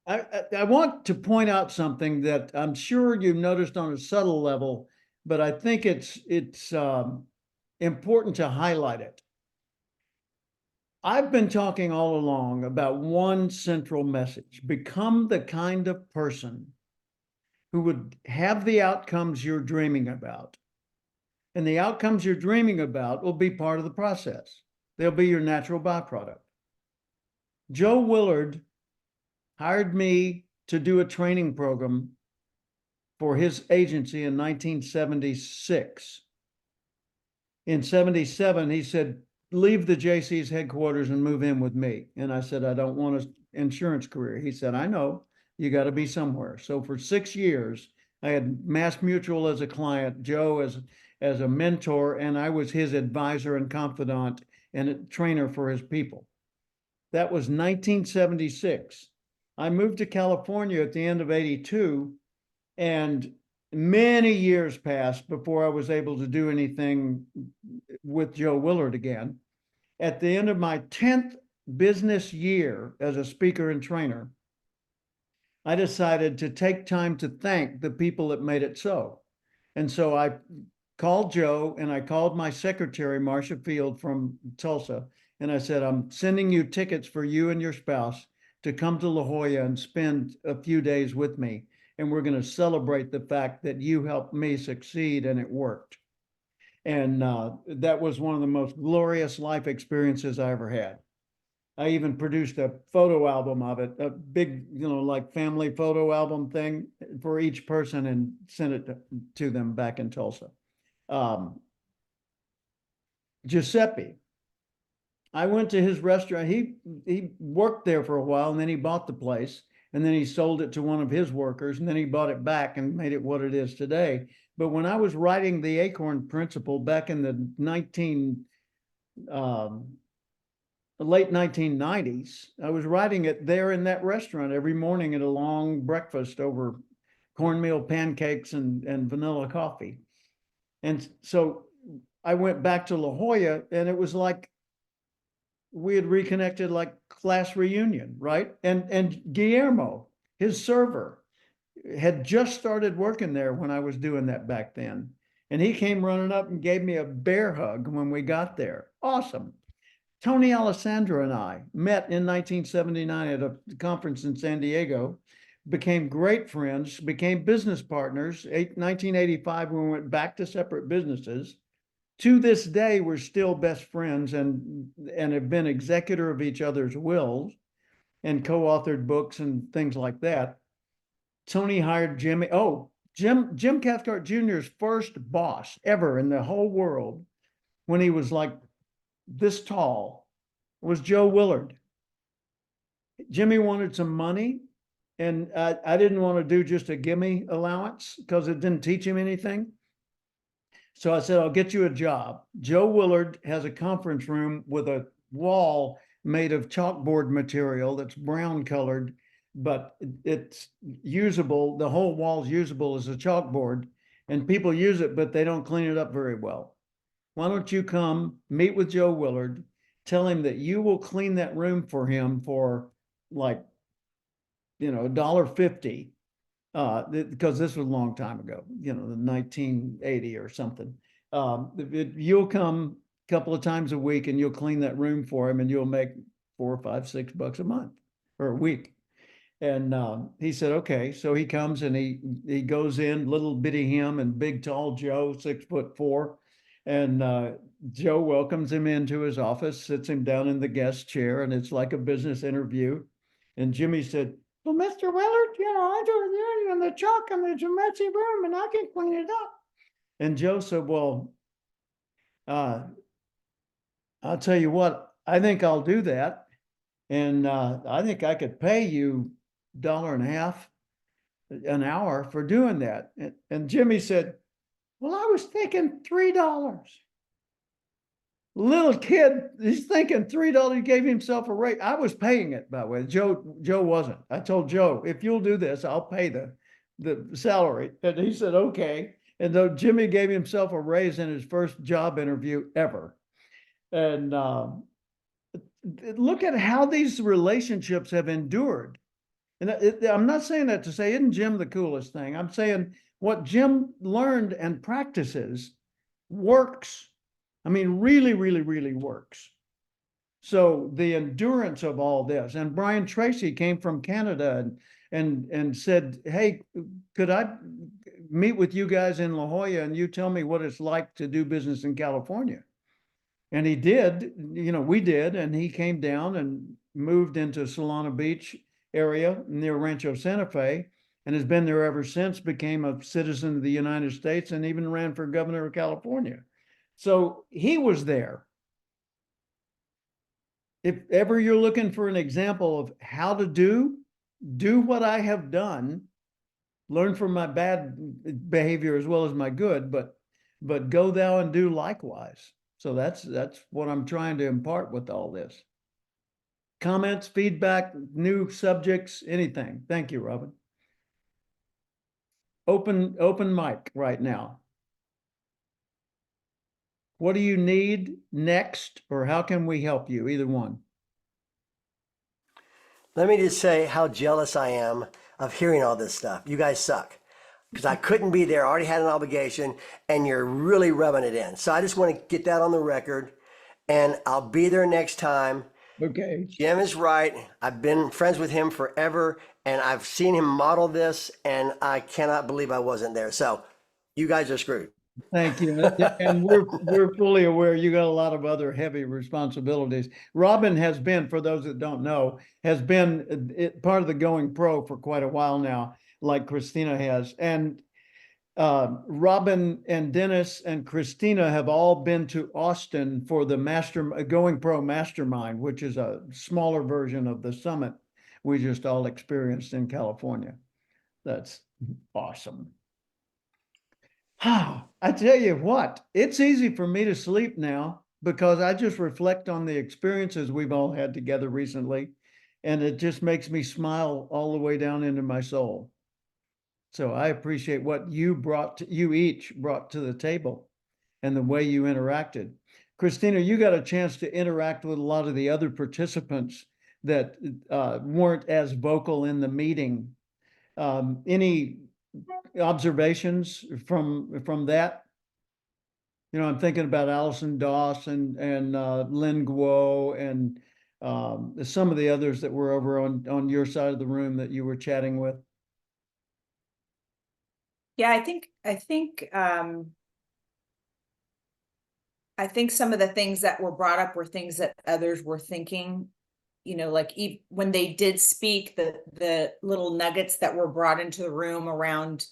I want to point out something that I'm sure you've noticed on a subtle level, but I think it's important to highlight it. I've been talking all along about one central message: become the kind of person who would have the outcomes you're dreaming about. And the outcomes you're dreaming about will be part of the process. They'll be your natural byproduct. Joe Willard hired me to do a training program for his agency in 1976. In 77, he said, leave the JC's headquarters and move in with me. And I said, I don't want an insurance career. He said, I know, you got to be somewhere. So for 6 years, I had Mass Mutual as a client, Joe as a mentor, and I was his advisor and confidant and a trainer for his people. That was 1976. I moved to California at the end of 82, and many years passed before I was able to do anything with Joe Willard again. At the end of my 10th business year as a speaker and trainer, I decided to take time to thank the people that made it so. And so I called Joe and I called my secretary, Marcia Field from Tulsa, and I said, I'm sending you tickets for you and your spouse to come to La Jolla and spend a few days with me. And we're going to celebrate the fact that you helped me succeed and it worked. And that was one of the most glorious life experiences I ever had. I even produced a photo album of it, a big, like family photo album thing for each person, and sent it to them back in Tulsa. Giuseppe, I went to his restaurant. He worked there for a while, and then he bought the place, and then he sold it to one of his workers, and then he bought it back and made it what it is today. But when I was writing the Acorn Principle back in the late 1990s, I was writing it there in that restaurant every morning at a long breakfast over cornmeal pancakes and vanilla coffee. And so I went back to La Jolla, and it was like we had reconnected, like class reunion, right? And Guillermo, his server, had just started working there when I was doing that back then. And he came running up and gave me a bear hug when we got there. Awesome. Tony Alessandro and I met in 1979 at a conference in San Diego, became great friends, became business partners. 1985, we went back to separate businesses. To this day, we're still best friends and have been executor of each other's wills and co-authored books and things like that. Tony hired Jimmy. Oh, Jim Cathcart Jr.'s first boss ever in the whole world, when he was like this tall, was Joe Willard. Jimmy wanted some money, and I didn't want to do just a gimme allowance because it didn't teach him anything. So I said, I'll get you a job. Joe Willard has a conference room with a wall made of chalkboard material that's brown colored, but it's usable. The whole wall's usable as a chalkboard, and people use it, but they don't clean it up very well. Why don't you come meet with Joe Willard, tell him that you will clean that room for him for like, $1.50. Because this was a long time ago, the 1980 or something. You'll come a couple of times a week and you'll clean that room for him, and you'll make $4, $5, $6 a month or a week. And he said, okay. So he comes and he goes in, little bitty him and big tall Joe, 6'4". And Joe welcomes him into his office, sits him down in the guest chair, and it's like a business interview. And Jimmy said, well, Mr. Willard, I do the and the chalk and there's a messy room and I can clean it up. And Joe said, well, I'll tell you what, I think I'll do that. And I think I could pay you $1.50 an hour for doing that. And Jimmy said, well, I was thinking $3. Little kid, he's thinking $3. He gave himself a raise. I was paying it, by the way. Joe wasn't. I told Joe, if you'll do this, I'll pay the salary. And he said, okay. And though Jimmy gave himself a raise in his first job interview ever. And look at how these relationships have endured. And I'm not saying that to say, isn't Jim the coolest thing? I'm saying what Jim learned and practices works. I mean, really, really, really works. So the endurance of all this, and Brian Tracy came from Canada and said, hey, could I meet with you guys in La Jolla and you tell me what it's like to do business in California? And he did, we did, and he came down and moved into Solana Beach area near Rancho Santa Fe and has been there ever since, became a citizen of the United States and even ran for governor of California. So he was there. If ever you're looking for an example of how to do what I have done, learn from my bad behavior as well as my good, but go thou and do likewise. So that's what I'm trying to impart with all this. Comments, feedback, new subjects, anything. Thank you, Robin. Open mic right now. What do you need next, or how can we help you? Either one. Let me just say how jealous I am of hearing all this stuff. You guys suck. Because I couldn't be there, I already had an obligation, and you're really rubbing it in. So I just want to get that on the record, and I'll be there next time. Okay. Jim is right. I've been friends with him forever, and I've seen him model this, and I cannot believe I wasn't there. So you guys are screwed. Thank you. And we're fully aware you got a lot of other heavy responsibilities. Robin has been, for those that don't know, has been part of the Going Pro for quite a while now, like Christina has. And Robin and Dennis and Christina have all been to Austin for the Going Pro Mastermind, which is a smaller version of the summit we just all experienced in California. That's awesome. I tell you what, it's easy for me to sleep now because I just reflect on the experiences we've all had together recently, and it just makes me smile all the way down into my soul. So I appreciate what you each brought to the table and the way you interacted. Christina, you got a chance to interact with a lot of the other participants that weren't as vocal in the meeting. Any observations from that? I'm thinking about Allison Doss and Lynn Guo and some of the others that were over on your side of the room that you were chatting with. Yeah, I think some of the things that were brought up were things that others were thinking, like when they did speak, the little nuggets that were brought into the room around,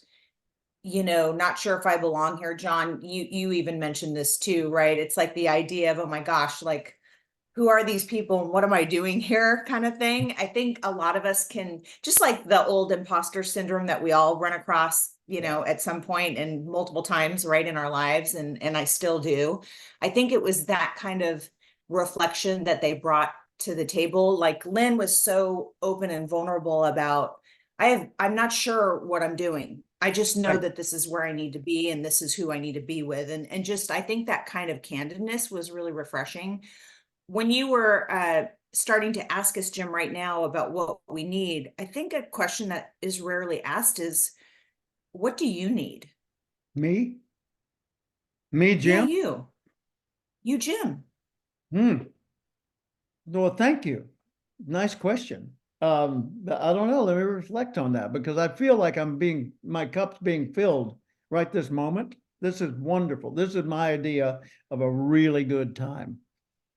not sure if I belong here. John, you even mentioned this too, right? It's like the idea of, oh my gosh, like, who are these people and what am I doing here kind of thing. I think a lot of us can, just like the old imposter syndrome that we all run across, at some point and multiple times, right, in our lives. And I still do. I think it was that kind of reflection that they brought to the table. Like Lynn was so open and vulnerable about, I'm not sure what I'm doing. I just know Right. that this is where I need to be and this is who I need to be with. And just, I think that kind of candidness was really refreshing. When you were starting to ask us, Jim, right now about what we need, I think a question that is rarely asked is, what do you need? Me? Me, Yeah, Jim? you, Jim. Well, thank you. Nice question. I don't know. Let me reflect on that because I feel like my cup's being filled right this moment. This is wonderful. This is my idea of a really good time.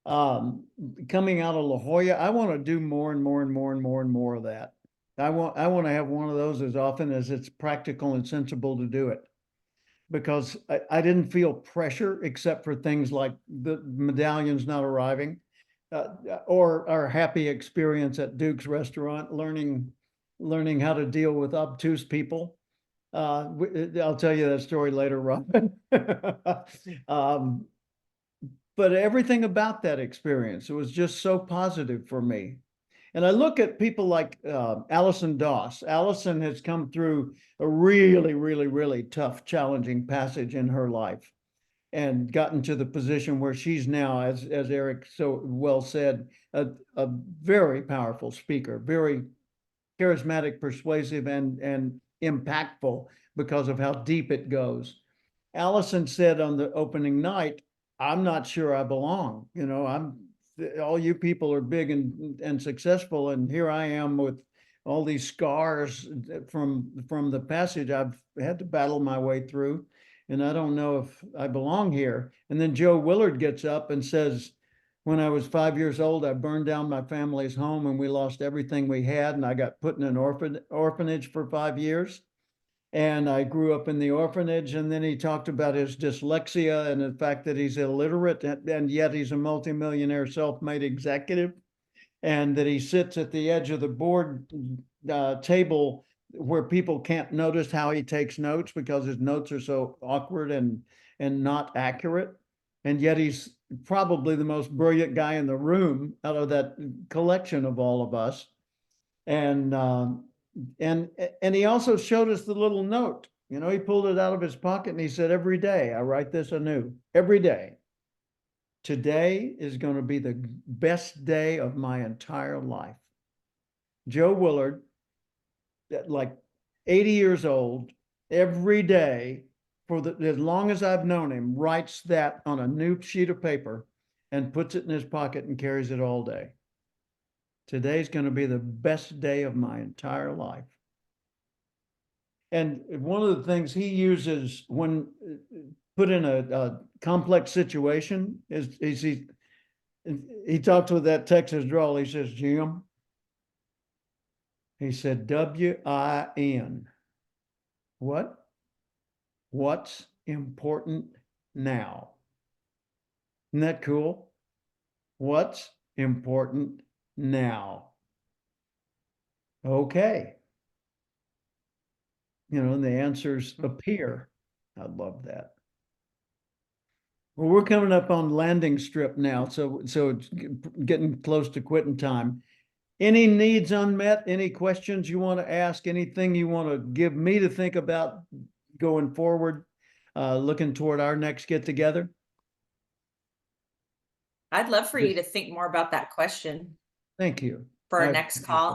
Coming out of La Jolla, I want to do more and more and more and more and more of that. I want to have one of those as often as it's practical and sensible to do it. Because I didn't feel pressure except for things like the medallions not arriving. Or our happy experience at Duke's restaurant, learning how to deal with obtuse people. I'll tell you that story later, Robin. But everything about that experience, it was just so positive for me. And I look at people like Allison Doss. Allison has come through a really, really, really tough, challenging passage in her life and gotten to the position where she's now, as Eric so well said, a very powerful speaker, very charismatic, persuasive, and impactful because of how deep it goes. Allison said on the opening night, I'm not sure I belong. You know, all you people are big and successful, and here I am with all these scars from the passage I've had to battle my way through, and I don't know if I belong here. And then Joe Willard gets up and says, when I was 5 years old, I burned down my family's home and we lost everything we had, and I got put in an orphanage for 5 years. And I grew up in the orphanage. And then he talked about his dyslexia and the fact that he's illiterate, and yet he's a multimillionaire self-made executive, and that he sits at the edge of the board table where people can't notice how he takes notes because his notes are so awkward and not accurate. And yet he's probably the most brilliant guy in the room out of that collection of all of us. And he also showed us the little note. You know, he pulled it out of his pocket and he said, every day I write this anew. Every day. Today is going to be the best day of my entire life. Joe Willard, like 80 years old, every day for as long as I've known him, writes that on a new sheet of paper and puts it in his pocket and carries it all day. Today's going to be the best day of my entire life. And one of the things he uses when put in a complex situation is he talks with that Texas drawl. He says, Jim, he said, W-I-N. What? What's important now? Isn't that cool? What's important now? Okay. You know, and the answers appear. I love that. Well, we're coming up on landing strip now, so it's getting close to quitting time. Any needs unmet? Any questions you want to ask? Anything you want to give me to think about going forward, looking toward our next get together? I'd love for you to think more about that question Thank you. for our I next appreciate call,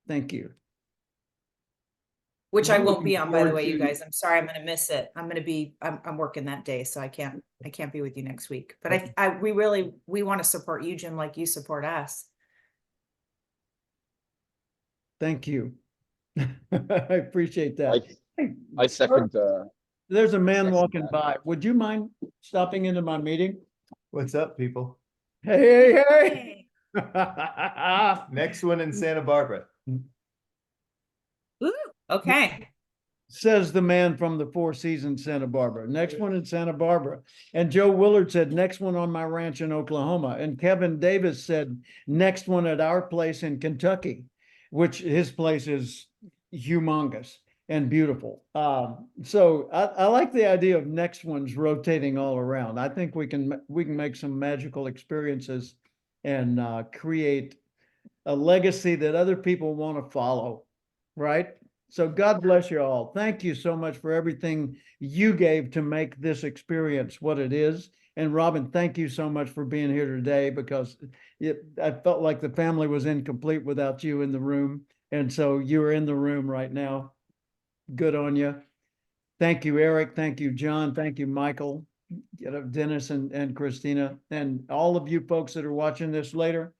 that. Thank you. which I I'm won't be looking on, by the forward way, you to- guys. I'm sorry, I'm gonna miss it. I'm working that day, so I can't be with you next week. But we want to support you, Jim, like you support us. Thank you. I appreciate that. Hey, I second, there's a man second walking that. by. Would you mind stopping into my meeting? What's up, people? Hey, hey. Next one in Santa Barbara. Ooh, okay. Says the man from the Four Seasons Santa Barbara. Next one in Santa Barbara. And Joe Willard said, next one on my ranch in Oklahoma. And Kevin Davis said, next one at our place in Kentucky, which his place is humongous. and beautiful. So I like the idea of next ones rotating all around. I think we can make some magical experiences and create a legacy that other people want to follow, right? So God bless you all. Thank you so much for everything you gave to make this experience what it is. And Robin, thank you so much for being here today, because I felt like the family was incomplete without you in the room. And so you're in the room right now. Good on you. Thank you, Eric. Thank you, John. Thank you, Michael, Dennis and Christina, and all of you folks that are watching this later.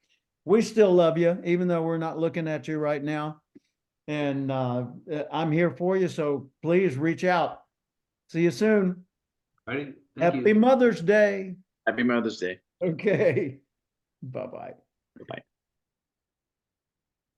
We still love you, even though we're not looking at you right now. And I'm here for you, so please reach out. See you soon. Right? Thank Happy you. Mother's Day. Happy Mother's Day. Okay. Bye-bye. Bye.